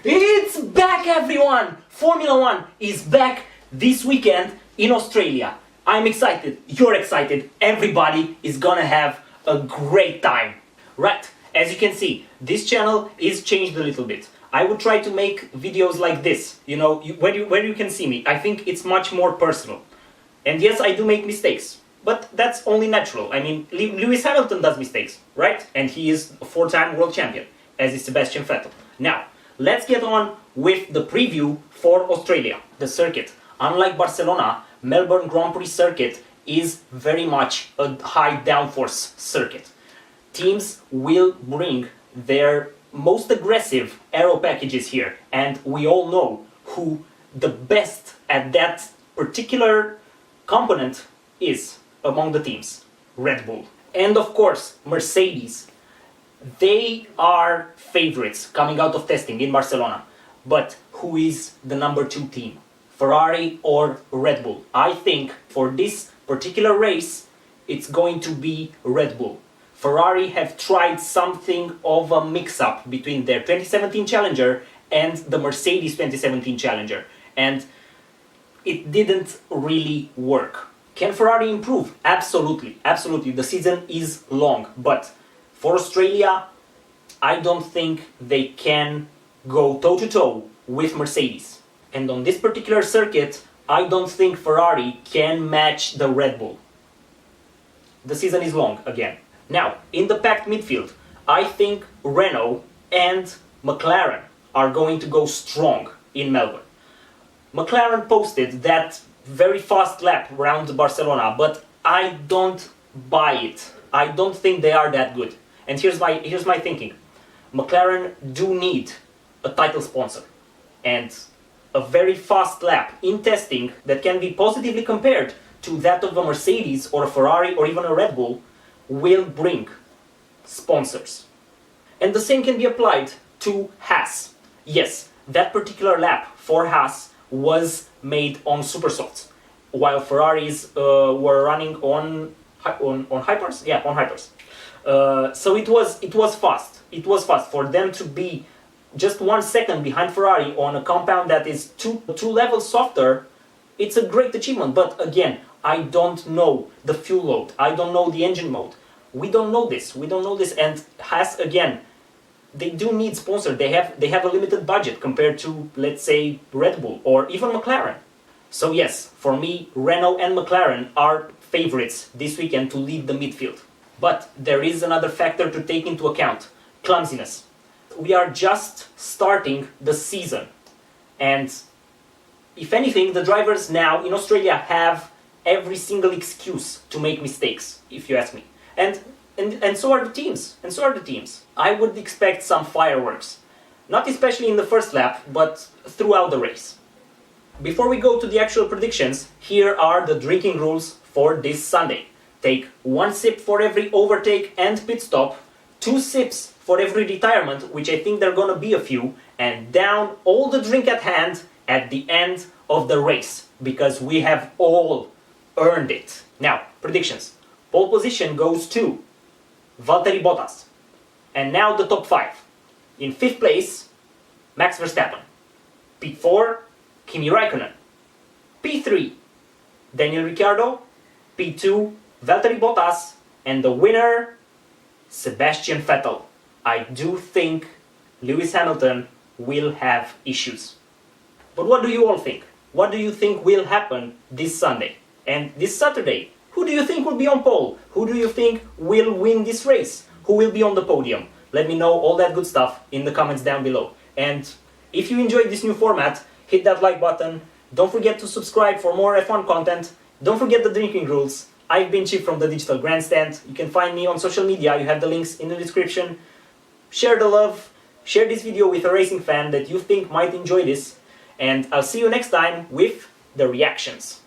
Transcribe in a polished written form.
It's back, everyone! Formula One is back this weekend in Australia. I'm excited, you're excited, everybody is gonna have a great time. Right, as you can see, this channel is changed a little bit. I would try to make videos like this, you know, where you can see me. I think it's much more personal. And yes, I do make mistakes, but that's only natural. I mean, Lewis Hamilton does mistakes, right? And he is a 4-time world champion, as is Sebastian Vettel. Now, let's get on with the preview for Australia. The circuit, unlike Barcelona, Melbourne Grand Prix circuit is very much a high downforce circuit. Teams will bring their most aggressive aero packages here, and we all know who the best at that particular component is among the teams. Red Bull. And of course, Mercedes. They are favorites coming out of testing in Barcelona. But who is the number 2 team? Ferrari or Red Bull? I think for this particular race, it's going to be Red Bull. Ferrari have tried something of a mix-up between their 2017 Challenger and the Mercedes 2017 Challenger. And it didn't really work. Can Ferrari improve? Absolutely, absolutely. The season is long, but for Australia, I don't think they can go toe-to-toe with Mercedes. And on this particular circuit, I don't think Ferrari can match the Red Bull. The season is long again. Now, in the packed midfield, I think Renault and McLaren are going to go strong in Melbourne. McLaren posted that very fast lap around Barcelona, but I don't buy it. I don't think they are that good. And here's my thinking. McLaren do need a title sponsor. And a very fast lap in testing that can be positively compared to that of a Mercedes or a Ferrari or even a Red Bull will bring sponsors. And the same can be applied to Haas. Yes, that particular lap for Haas was made on super softs, while Ferraris were running on hypers. Yeah, on hypers. So it was fast. It was fast for them to be just 1 second behind Ferrari on a compound that is two levels softer. It's a great achievement, but again, I don't know the fuel load. I don't know the engine mode. We don't know this. And Haas, again, they do need sponsor. They have a limited budget compared to, let's say, Red Bull or even McLaren. So yes, for me, Renault and McLaren are favorites this weekend to lead the midfield. But there is another factor to take into account: clumsiness. We are just starting the season, and if anything, the drivers now in Australia have every single excuse to make mistakes, if you ask me. And so are the teams. I would expect some fireworks. Not especially in the first lap, but throughout the race. Before we go to the actual predictions, here are the drinking rules for this Sunday. Take 1 sip for every overtake and pit stop, 2 sips for every retirement, which I think there are gonna be a few, and down all the drink at hand at the end of the race, because we have all earned it. Now, predictions. Pole position goes to Valtteri Bottas. And now the top 5. In 5th place, Max Verstappen. P4, Kimi Raikkonen. P3, Daniel Ricciardo. P2, Valtteri Bottas. And the winner, Sebastian Vettel. I do think Lewis Hamilton will have issues. But what do you all think? What do you think will happen this Sunday? And this Saturday? Who do you think will be on pole? Who do you think will win this race? Who will be on the podium? Let me know all that good stuff in the comments down below. And if you enjoyed this new format, hit that like button. Don't forget to subscribe for more F1 content. Don't forget the drinking rules. I've been Chip from the Digital Grandstand. You can find me on social media. You have the links in the description. Share the love. Share this video with a racing fan that you think might enjoy this. And I'll see you next time with the reactions.